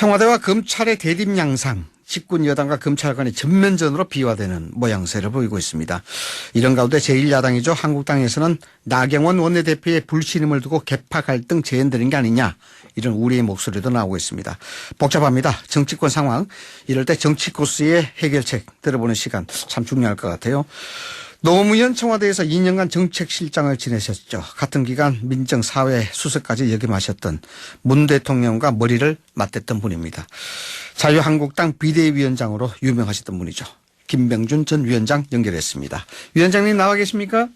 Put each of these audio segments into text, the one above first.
청와대와 검찰의 대립 양상, 집권 여당과 검찰 간의 전면전으로 비화되는 모양새를 보이고 있습니다. 이런 가운데 제1야당이죠. 한국당에서는 나경원 원내대표의 불신임을 두고 개파 갈등 재현되는 게 아니냐, 이런 우려의 목소리도 나오고 있습니다. 복잡합니다. 정치권 상황. 이럴 때 정치 코스의 해결책 들어보는 시간 참 중요할 것 같아요. 노무현 청와대에서 2년간 정책실장을 지내셨죠. 같은 기간 민정사회 수석까지 역임하셨던 문 대통령과 머리를 맞댔던 분입니다. 자유한국당 비대위원장으로 유명하셨던 분이죠. 김병준 전 위원장 연결했습니다. 위원장님 나와 계십니까?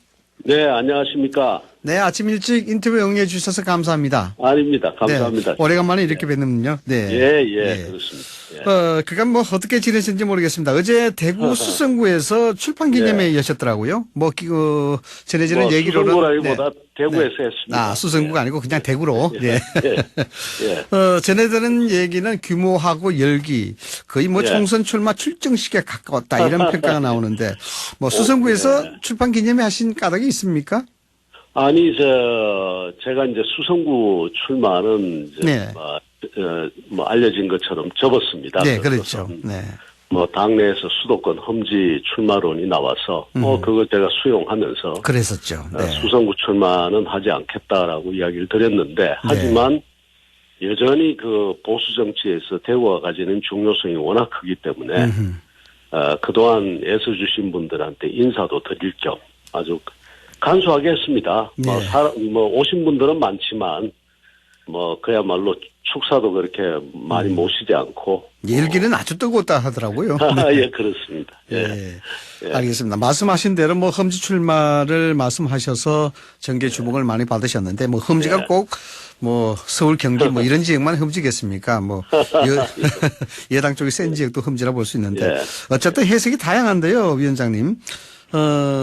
네, 안녕하십니까. 네, 아침 일찍 인터뷰 응해 주셔서 감사합니다. 아닙니다. 감사합니다. 네, 오래간만에 이렇게 뵙는군요. 네. 예, 그렇습니다. 예. 그간 뭐 어떻게 지내셨는지 모르겠습니다. 어제 대구 수성구에서 출판 기념회 여셨더라고요. 전해지는 얘기로는. 수성구라기보다 대구에서 했습니다. 수성구가 아니고 그냥 대구로. 예. 전해지는 얘기는 규모하고 열기, 거의 총선 출마 출정식에 가까웠다, 이런 평가가 나오는데, 수성구에서 출판 기념회 하신 까닭이 있습니까? 아니, 제가 이제 수성구 출마는 이제 알려진 것처럼 접었습니다. 네, 그렇죠. 네. 당내에서 수도권 험지 출마론이 나와서, 그걸 제가 수용하면서. 그랬었죠. 네. 수성구 출마는 하지 않겠다라고 이야기를 드렸는데, 하지만 여전히 그 보수 정치에서 대구가 가지는 중요성이 워낙 크기 때문에, 그동안 애써주신 분들한테 인사도 드릴 겸 아주 간소하게 했습니다. 네. 오신 분들은 많지만, 그야말로 축사도 그렇게 많이 모시지 않고. 일기는 아주 뜨겁다 하더라고요. 네. 예, 그렇습니다. 예. 알겠습니다. 말씀하신 대로 험지 출마를 말씀하셔서 정계 주목을 많이 받으셨는데, 험지가 꼭 서울, 경기 이런 지역만 험지겠습니까? 여당 쪽이 센 지역도 험지라 볼 수 있는데. 어쨌든 해석이 다양한데요, 위원장님.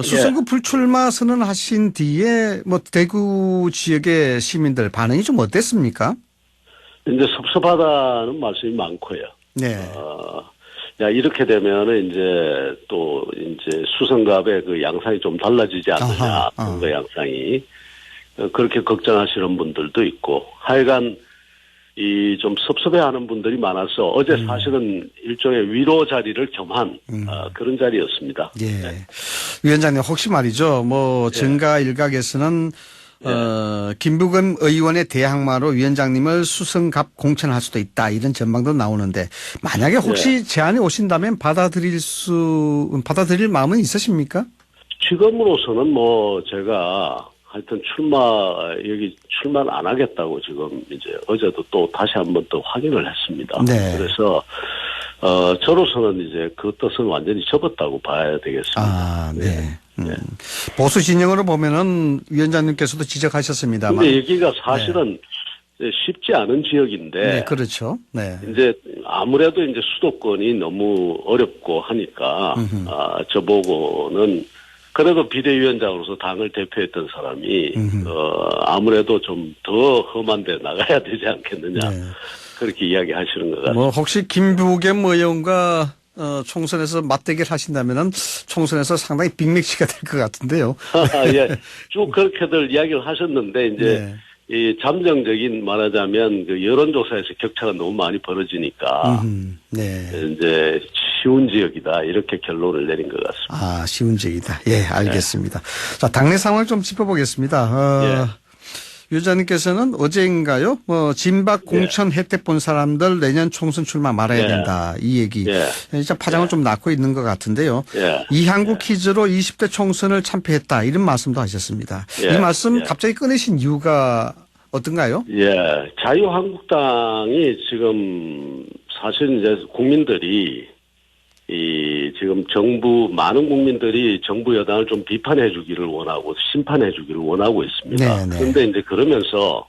수성구 불출마 선언하신 뒤에 대구 지역의 시민들 반응이 좀 어땠습니까? 이제 섭섭하다는 말씀이 많고요. 네. 이렇게 되면은 이제 수성갑의 그 양상이 좀 달라지지 않느냐, 선거 양상이. 그렇게 걱정하시는 분들도 있고, 하여간 좀 섭섭해하는 분들이 많아서 어제 사실은 일종의 위로 자리를 겸한 그런 자리였습니다. 예. 네. 위원장님, 혹시 말이죠, 정가 일각에서는 김부겸 의원의 대항마로 위원장님을 수성갑 공천할 수도 있다, 이런 전망도 나오는데, 만약에 혹시 제안이 오신다면 받아들일 마음은 있으십니까? 지금으로서는 제가 하여튼 출마는 안 하겠다고 지금 이제 어제도 또 다시 한번 또 확인을 했습니다. 네. 그래서, 저로서는 이제 그 뜻은 완전히 접었다고 봐야 되겠습니다. 네. 보수 진영으로 보면은 위원장님께서도 지적하셨습니다만. 근데 여기가 사실은 쉽지 않은 지역인데. 네, 그렇죠. 네. 이제 아무래도 이제 수도권이 너무 어렵고 하니까, 저보고는 그래도 비대위원장으로서 당을 대표했던 사람이, 아무래도 좀 더 험한 데 나가야 되지 않겠느냐. 네. 그렇게 이야기하시는 것 같습니다. 혹시 김부겸 의원과 총선에서 맞대결 하신다면은 총선에서 상당히 빅매치가 될 것 같은데요. 예. 쭉 그렇게들 이야기를 하셨는데, 이제, 이 잠정적인 말하자면 그 여론조사에서 격차가 너무 많이 벌어지니까, 이제 쉬운 지역이다, 이렇게 결론을 내린 것 같습니다. 쉬운 지역이다. 예, 알겠습니다. 자, 당내 상황 좀 짚어보겠습니다. 위원장님께서는 어제인가요? 진박 공천 혜택 본 사람들 내년 총선 출마 말아야 된다, 이 얘기. 진짜 파장을 좀 낳고 있는 것 같은데요. 이한국 퀴즈로 20대 총선을 참패했다, 이런 말씀도 하셨습니다. 이 말씀 갑자기 꺼내신 이유가 어떤가요? 자유한국당이 지금 사실 이제 국민들이 지금 많은 국민들이 정부 여당을 좀 비판해 주기를 원하고 심판해 주기를 원하고 있습니다. 그런데 이제 그러면서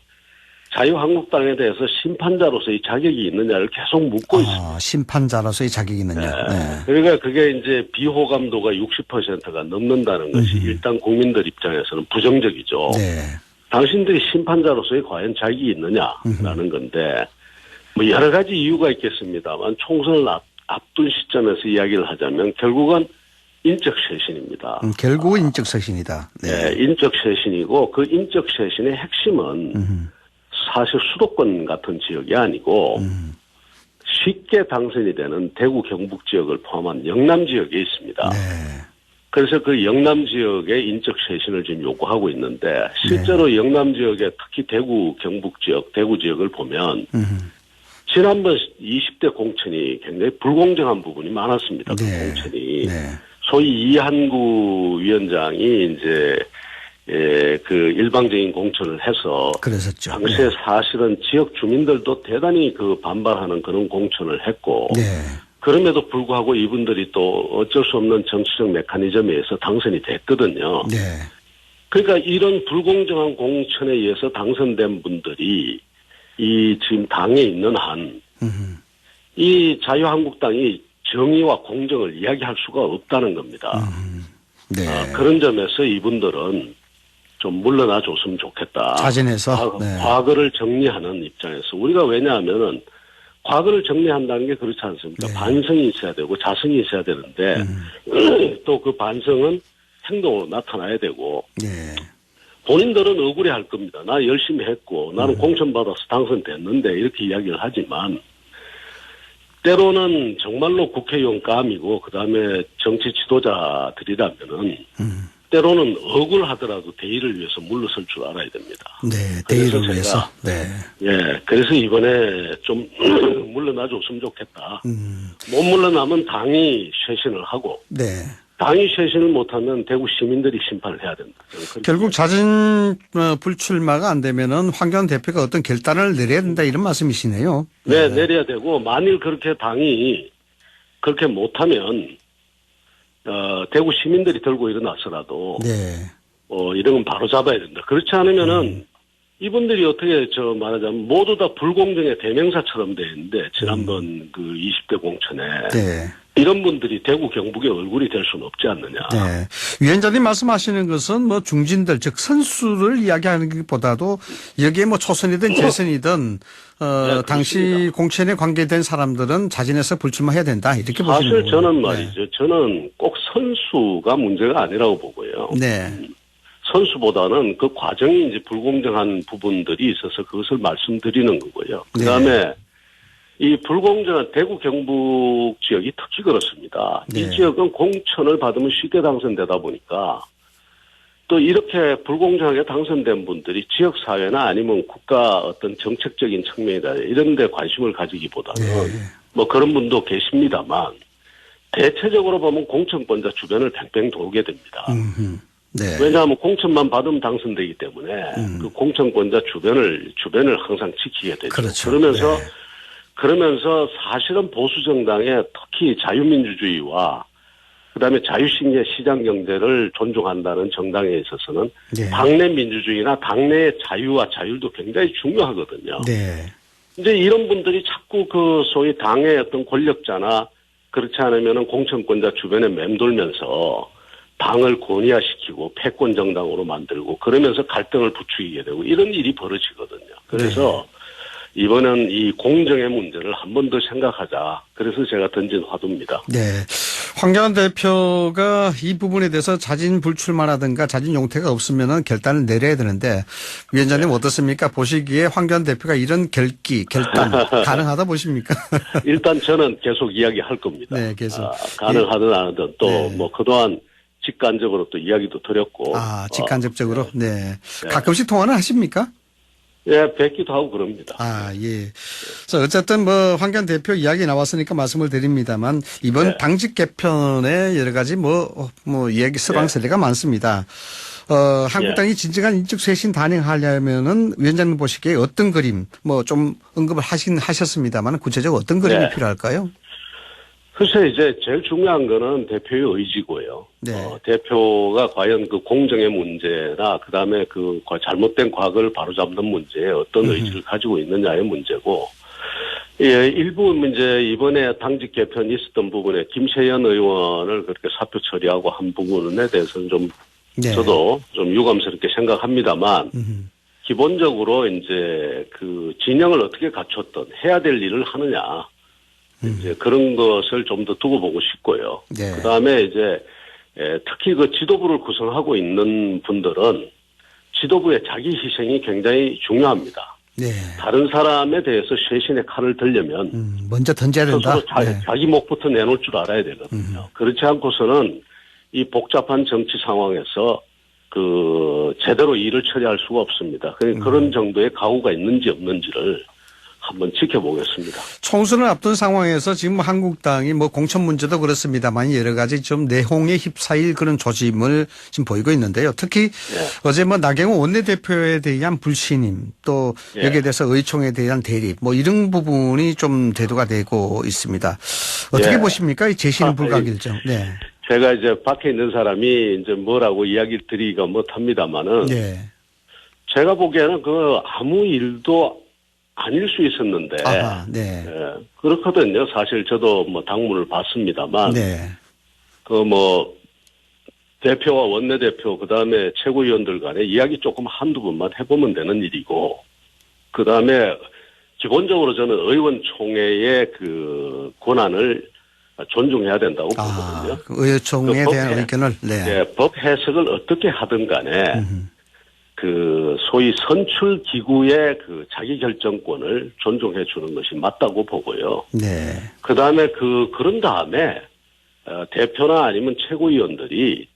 자유한국당에 대해서 심판자로서의 자격이 있느냐를 계속 묻고 있습니다. 심판자로서의 자격이 있느냐. 그러니까 그게 이제 비호감도가 60%가 넘는다는 것이 일단 국민들 입장에서는 부정적이죠. 당신들이 심판자로서의 과연 자격이 있느냐라는 건데, 여러 가지 이유가 있겠습니다만 총선을 앞둔 시점에서 이야기를 하자면 결국은 인적 쇄신입니다. 결국은 인적 쇄신이다. 인적 쇄신이고 그 인적 쇄신의 핵심은 사실 수도권 같은 지역이 아니고 쉽게 당선이 되는 대구 경북 지역을 포함한 영남 지역에 있습니다. 네. 그래서 그 영남 지역의 인적 쇄신을 지금 요구하고 있는데 실제로 네. 영남 지역에 특히 대구 경북 지역, 대구 지역을 보면 지난번 20대 공천이 굉장히 불공정한 부분이 많았습니다. 그 네. 공천이. 네. 소위 이한구 위원장이 이제 그 일방적인 공천을 해서 그랬었죠. 당시에 네. 사실은 지역 주민들도 대단히 그 반발하는 그런 공천을 했고 네. 그럼에도 불구하고 이분들이 또 어쩔 수 없는 정치적 메커니즘에 의해서 당선이 됐거든요. 네. 그러니까 이런 불공정한 공천에 의해서 당선된 분들이 이 지금 당에 있는 한 이 자유한국당이 정의와 공정을 이야기할 수가 없다는 겁니다. 네. 그런 점에서 이분들은 좀 물러나 줬으면 좋겠다. 자진해서 네. 과거를 정리하는 입장에서 우리가 왜냐하면은 과거를 정리한다는 게 그렇지 않습니까? 네. 반성이 있어야 되고 자성이 있어야 되는데 또 그 반성은 행동으로 나타나야 되고 네. 본인들은 억울해할 겁니다. 나 열심히 했고 나는 공천받아서 당선됐는데 이렇게 이야기를 하지만 때로는 정말로 국회의원 감이고 그다음에 정치 지도자들이라면은 때로는 억울하더라도 대의를 위해서 물러설 줄 알아야 됩니다. 네, 대의를 위해서. 네. 예, 그래서 이번에 좀 물러나 줬으면 좋겠다. 못 물러나면 당이 쇄신을 하고 네. 당이 쇄신을 못하면 대구 시민들이 심판을 해야 된다. 결국 자진 불출마가 안 되면은 황교안 대표가 어떤 결단을 내려야 된다 이런 말씀이시네요. 네, 내려야 되고 만일 그렇게 당이 그렇게 못하면 대구 시민들이 들고 일어나서라도 네. 이런 건 바로 잡아야 된다. 그렇지 않으면은 이분들이 어떻게 말하자면 모두 다 불공정의 대명사처럼 돼 있는데 지난번 그 20대 공천에 네. 이런 분들이 대구 경북의 얼굴이 될 수는 없지 않느냐. 네. 위원장님 말씀하시는 것은 뭐 중진들 즉 선수를 이야기하는 것보다도 여기에 뭐 초선이든 재선이든 네, 당시 공천에 관계된 사람들은 자진해서 불출마해야 된다 이렇게 보시는 거예요. 사실 저는 말이죠. 네. 저는 꼭 선수가 문제가 아니라고 보고요. 네. 선수보다는 그 과정이 이제 불공정한 부분들이 있어서 그것을 말씀드리는 거고요. 그 다음에 네. 이 불공정한 대구 경북 지역이 특히 그렇습니다. 네. 이 지역은 공천을 받으면 쉽게 당선되다 보니까 또 이렇게 불공정하게 당선된 분들이 지역사회나 아니면 국가 어떤 정책적인 측면이다 이런 데 관심을 가지기보다는 네. 뭐 그런 분도 계십니다만 대체적으로 보면 공천권자 주변을 뱅뱅 돌게 됩니다. 네. 왜냐하면 공천만 받으면 당선되기 때문에 그 공천권자 주변을 항상 지키게 되죠. 그렇죠. 그러면서 사실은 보수 정당의 특히 자유민주주의와 그다음에 자유식의 시장 경제를 존중한다는 정당에 있어서는 네. 당내 민주주의나 당내의 자유와 자율도 굉장히 중요하거든요. 네. 이제 이런 분들이 자꾸 그 소위 당의 어떤 권력자나 그렇지 않으면은 공천권자 주변에 맴돌면서 당을 권위화시키고 패권 정당으로 만들고 그러면서 갈등을 부추기게 되고 이런 일이 벌어지거든요. 그래서 이번엔 이 공정의 문제를 한 번 더 생각하자. 그래서 제가 던진 화두입니다. 네. 황교안 대표가 이 부분에 대해서 자진 불출마라든가 자진 용퇴가 없으면은 결단을 내려야 되는데 위원장님 네. 어떻습니까? 보시기에 황교안 대표가 이런 결단 가능하다 보십니까? 일단 저는 계속 이야기할 겁니다. 네, 계속. 가능하든 안 하든 또 뭐 그동안 직간접으로 또 이야기도 드렸고. 직간접적으로? 네. 가끔씩 통화는 하십니까? 예, 뵙기도 하고 그럽니다. 예. 그래서 어쨌든 뭐 황교안 대표 이야기 나왔으니까 말씀을 드립니다만 이번 네. 당직 개편에 여러 가지 이야기 서방세례가 많습니다. 한국당이 진정한 인적 쇄신 단행하려면은 위원장님 보시기에 어떤 그림 좀 언급을 하셨습니다만 구체적으로 어떤 그림이 필요할까요? 글쎄 이제 제일 중요한 거는 대표의 의지고요. 네. 대표가 과연 그 공정의 문제나 그다음에 그 잘못된 과거를 바로잡는 문제에 어떤 의지를 가지고 있느냐의 문제고, 예, 일부 이제 이번에 당직 개편이 있었던 부분에 김세연 의원을 그렇게 사표 처리하고 한 부분에 대해서는 좀 네. 저도 좀 유감스럽게 생각합니다만 기본적으로 이제 그 진영을 어떻게 갖췄던 해야 될 일을 하느냐. 이제 그런 것을 좀 더 두고 보고 싶고요. 네. 그 다음에 이제 특히 그 지도부를 구성하고 있는 분들은 지도부의 자기 희생이 굉장히 중요합니다. 네. 다른 사람에 대해서 쇄신의 칼을 들려면 먼저 던져야 된다. 스스로 자기 목부터 내놓을 줄 알아야 되거든요. 그렇지 않고서는 이 복잡한 정치 상황에서 제대로 일을 처리할 수가 없습니다. 그런 정도의 각오가 있는지 없는지를 한번 지켜보겠습니다. 총선을 앞둔 상황에서 지금 한국당이 뭐 공천 문제도 그렇습니다만 여러 가지 좀 내홍에 휩싸일 그런 조짐을 지금 보이고 있는데요. 특히 어제 뭐 나경원 원내대표에 대한 불신임 또 여기에 대해서 의총에 대한 대립 뭐 이런 부분이 좀 대두가 되고 있습니다. 어떻게 보십니까? 이 재신임 불가 결정. 네. 제가 이제 밖에 있는 사람이 이제 뭐라고 이야기를 드리기가 못합니다만은 제가 보기에는 아무 일도 아닐 수 있었는데, 네. 그렇거든요. 사실 저도 뭐 당문을 봤습니다만, 대표와 원내대표, 그 다음에 최고위원들 간에 이야기 조금 한두 번만 해보면 되는 일이고, 그 다음에 기본적으로 저는 의원총회의 권한을 존중해야 된다고 보거든요. 의원총회에 대한 의견을, 법 해석을 어떻게 하든 간에, 소위 선출 기구의 자기 결정권을 존중해 주는 것이 맞다고 보고요. 네. 그 다음에 그런 다음에, 대표나 아니면 최고위원들이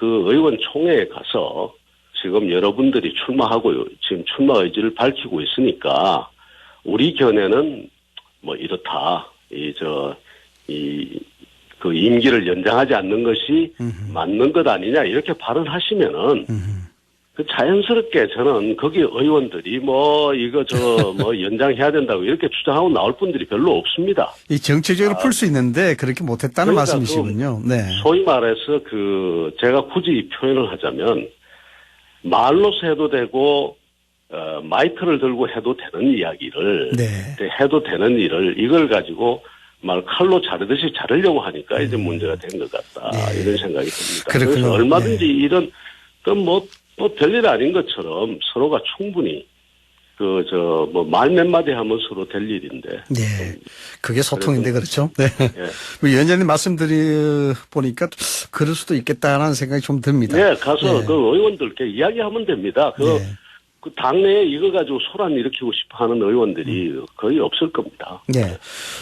의원총회에 가서 지금 여러분들이 출마하고 지금 출마 의지를 밝히고 있으니까 우리 견해는 뭐 이렇다. 임기를 연장하지 않는 것이 맞는 것 아니냐 이렇게 발언하시면은 자연스럽게 저는 거기 의원들이 연장해야 된다고 이렇게 주장하고 나올 분들이 별로 없습니다. 이 정치적으로 풀 수 있는데 그렇게 못했다는 말씀이시군요. 네. 소위 말해서 제가 굳이 표현을 하자면 말로서 해도 되고 마이크를 들고 해도 되는 이야기를 해도 되는 일을 이걸 가지고 칼로 자르듯이 자르려고 하니까 이제 문제가 된 것 같다 이런 생각이 듭니다. 그렇군요. 그래서 얼마든지 이런 별일 아닌 것처럼 서로가 충분히 말 몇 마디 하면 서로 될 일인데. 네. 그게 소통인데 그렇죠. 네. 위원장님 보니까 그럴 수도 있겠다라는 생각이 좀 듭니다. 네. 가서 의원들께 이야기하면 됩니다. 당내에 이거 가지고 소란 일으키고 싶어 하는 의원들이 거의 없을 겁니다. 네.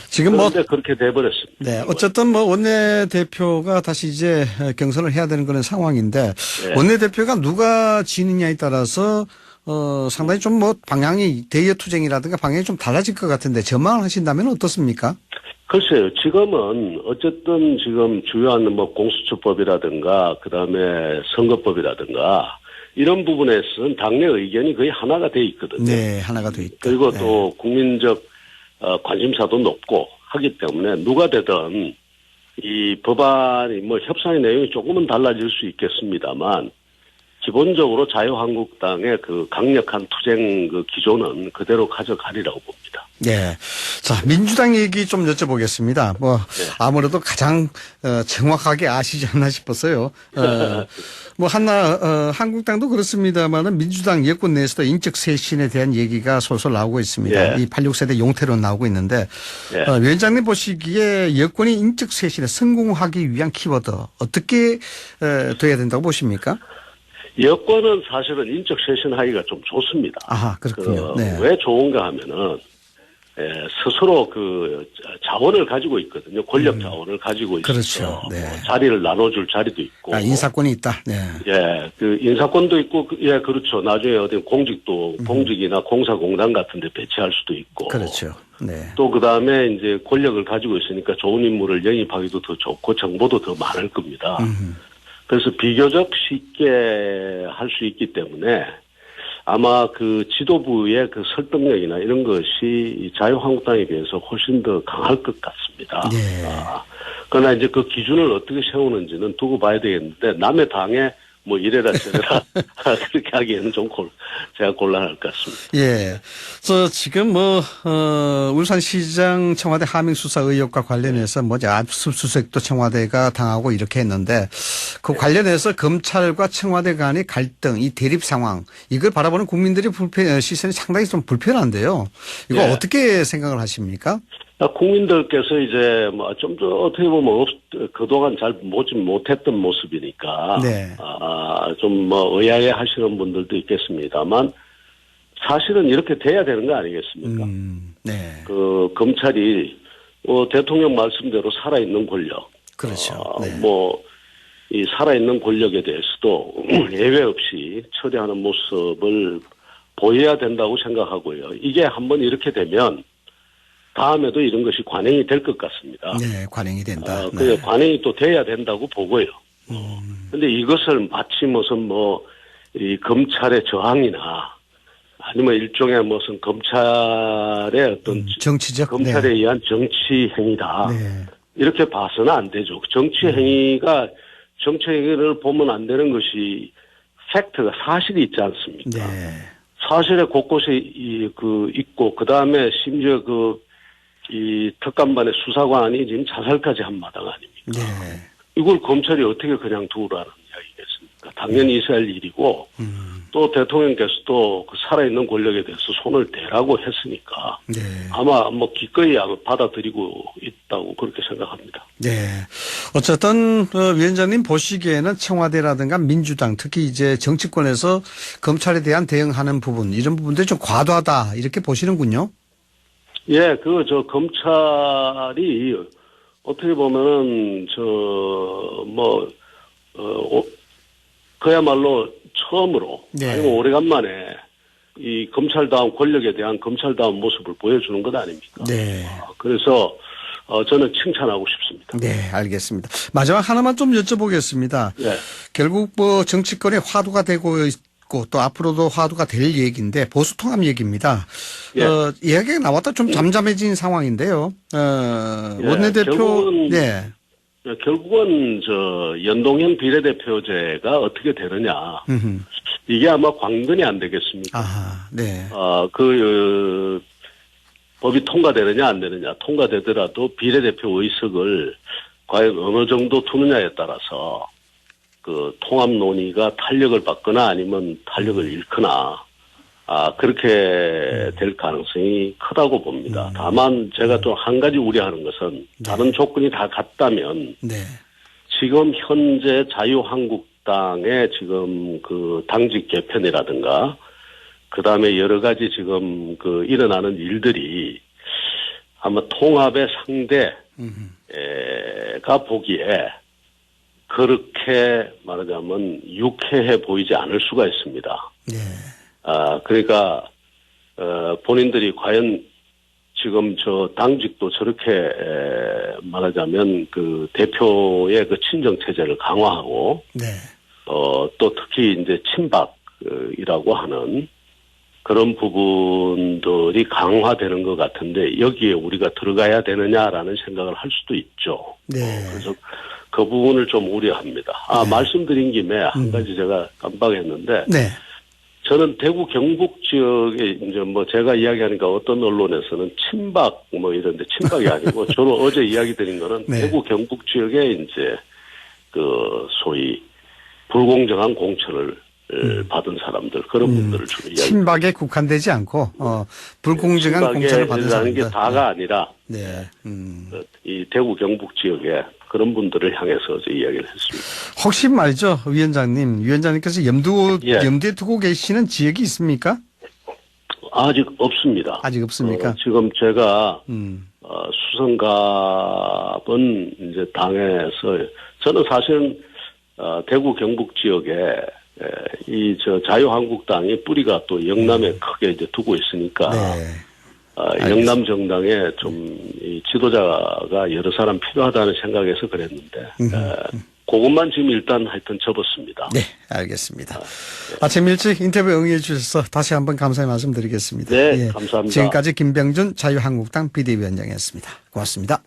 지금 그런데 그렇게 돼버렸습니다. 네. 어쨌든 원내대표가 다시 이제 경선을 해야 되는 그런 상황인데 원내대표가 누가 지느냐에 따라서 상당히 좀 방향이 대여 투쟁이라든가 방향이 좀 달라질 것 같은데 전망을 하신다면 어떻습니까? 글쎄요. 지금은 어쨌든 지금 주요한 공수처법이라든가 그다음에 선거법이라든가 이런 부분에서는 당내 의견이 거의 하나가 돼 있거든요. 네, 하나가 돼 있다. 그리고 또 국민적 관심사도 높고 하기 때문에 누가 되든 이 법안이 협상의 내용이 조금은 달라질 수 있겠습니다만 기본적으로 자유한국당의 강력한 투쟁 기조는 그대로 가져가리라고 봅니다. 네. 자, 민주당 얘기 좀 여쭤보겠습니다. 아무래도 가장 정확하게 아시지 않나 싶었어요. 한국당도 그렇습니다만은 민주당 여권 내에서도 인적 쇄신에 대한 얘기가 솔솔 나오고 있습니다. 이 86세대 용태론 나오고 있는데 위원장님 보시기에 여권이 인적 쇄신에 성공하기 위한 키워드 어떻게 돼야 된다고 보십니까? 여권은 사실은 인적 쇄신하기가 좀 좋습니다. 그렇군요. 왜 좋은가 하면은 스스로 자원을 가지고 있거든요. 권력 자원을 가지고 있어서 그렇죠. 자리를 나눠줄 자리도 있고. 인사권이 있다. 네. 인사권도 있고, 그렇죠. 나중에 어디 공직이나 공사공단 같은 데 배치할 수도 있고. 그렇죠. 네. 또 그다음에 이제 권력을 가지고 있으니까 좋은 인물을 영입하기도 더 좋고 정보도 더 많을 겁니다. 그래서 비교적 쉽게 할 수 있기 때문에 아마 지도부의 설득력이나 이런 것이 자유한국당에 비해서 훨씬 더 강할 것 같습니다. 그러나 이제 기준을 어떻게 세우는지는 두고 봐야 되겠는데 남의 당에 이래라 저래라 그렇게 하기에는 좀 제가 곤란할 것 같습니다. 예. 지금 울산시장 청와대 하명수사 의혹과 관련해서 압수수색도 청와대가 당하고 이렇게 했는데 관련해서 검찰과 청와대 간의 갈등, 이 대립 상황 이걸 바라보는 국민들의 시선이 상당히 좀 불편한데요. 이거 어떻게 생각을 하십니까? 국민들께서 이제 좀 어떻게 보면 그동안 잘 보지 못했던 모습이니까 좀 의아해 하시는 분들도 있겠습니다만 사실은 이렇게 돼야 되는 거 아니겠습니까? 네. 그 검찰이 대통령 말씀대로 살아있는 권력, 그렇죠. 네. 이 살아있는 권력에 대해서도 예외 없이 처리하는 모습을 보여야 된다고 생각하고요. 이게 한번 이렇게 되면 다음에도 이런 것이 관행이 될 것 같습니다. 네, 관행이 된다. 네. 관행이 또 돼야 된다고 보고요. 근데 이것을 마치 무슨 이 검찰의 저항이나 아니면 일종의 무슨 검찰의 어떤 정치적 검찰에 의한 정치 행위다. 네. 이렇게 봐서는 안 되죠. 정치 행위를 보면 안 되는 것이 팩트가 사실이 있지 않습니까? 네. 사실에 곳곳에 있고 그 다음에 심지어 이 특감반의 수사관이 지금 자살까지 한 마당 아닙니까? 네. 이걸 검찰이 어떻게 그냥 두라는 이야기겠습니까? 당연히 있어야 할 일이고 또 대통령께서도 그 살아있는 권력에 대해서 손을 대라고 했으니까 네. 아마 기꺼이 받아들이고 있다고 그렇게 생각합니다. 네. 어쨌든 위원장님 보시기에는 청와대라든가 민주당 특히 이제 정치권에서 검찰에 대한 대응하는 부분 이런 부분들이 좀 과도하다 이렇게 보시는군요. 예, 검찰이 어떻게 보면은 그야말로 처음으로 네. 아니면 오래간만에 이 검찰다운 권력에 대한 검찰다운 모습을 보여주는 것 아닙니까? 네. 그래서 저는 칭찬하고 싶습니다. 네, 알겠습니다. 마지막 하나만 좀 여쭤보겠습니다. 네. 결국 정치권의 화두가 되고 있고 또 앞으로도 화두가 될 얘기인데 보수 통합 얘기입니다. 예. 이야기가 나왔다 좀 잠잠해진 상황인데요. 예, 원내대표 네. 결국은 연동형 비례대표제가 어떻게 되느냐. 이게 아마 관건이 안 되겠습니까? 아하, 네. 법이 통과되느냐 안 되느냐. 통과되더라도 비례대표 의석을 과연 어느 정도 두느냐에 따라서 통합 논의가 탄력을 받거나 아니면 탄력을 잃거나 그렇게 될 가능성이 크다고 봅니다. 다만 제가 또 한 가지 우려하는 것은 다른 조건이 다 같다면 네. 지금 현재 자유한국당의 지금 당직 개편이라든가 그다음에 여러 가지 지금 일어나는 일들이 아마 통합의 상대가 보기에 그렇게 말하자면 유쾌해 보이지 않을 수가 있습니다. 네. 그러니까 본인들이 과연 지금 당직도 저렇게 말하자면 대표의 친정 체제를 강화하고 네. 또 특히 이제 친박이라고 하는 그런 부분들이 강화되는 것 같은데 여기에 우리가 들어가야 되느냐라는 생각을 할 수도 있죠. 네. 그래서 그 부분을 좀 우려합니다. 네. 말씀드린 김에 한 가지 제가 깜빡했는데 네. 저는 대구 경북 지역에 이제 제가 이야기하니까 어떤 언론에서는 친박 이런데 친박이 아니고 저는 어제 이야기 드린 거는 네. 대구 경북 지역에 이제 소위 불공정한 공천을 받은 사람들 그런 분들을 주로 이야기. 친박에 국한되지 않고 불공정한 공천을 받은 친박이라는 게 사람들. 다가 아니라 네. 이 대구 경북 지역에 그런 분들을 향해서 어제 이야기를 했습니다. 혹시 말이죠, 위원장님께서 염두에 두고 계시는 지역이 있습니까? 아직 없습니다. 아직 없습니까? 지금 제가 수성갑은 이제 당에서 저는 사실은 대구 경북 지역에 자유한국당이 뿌리가 또 영남에 크게 이제 두고 있으니까 네. 영남 정당에 이 지도자가 여러 사람 필요하다는 생각에서 그랬는데 그것만 지금 일단 하여튼 접었습니다. 네, 알겠습니다. 아침 일찍 인터뷰 응해 주셔서 다시 한번 감사의 말씀 드리겠습니다. 네, 감사합니다. 지금까지 김병준 자유한국당 비대위원장이었습니다. 고맙습니다.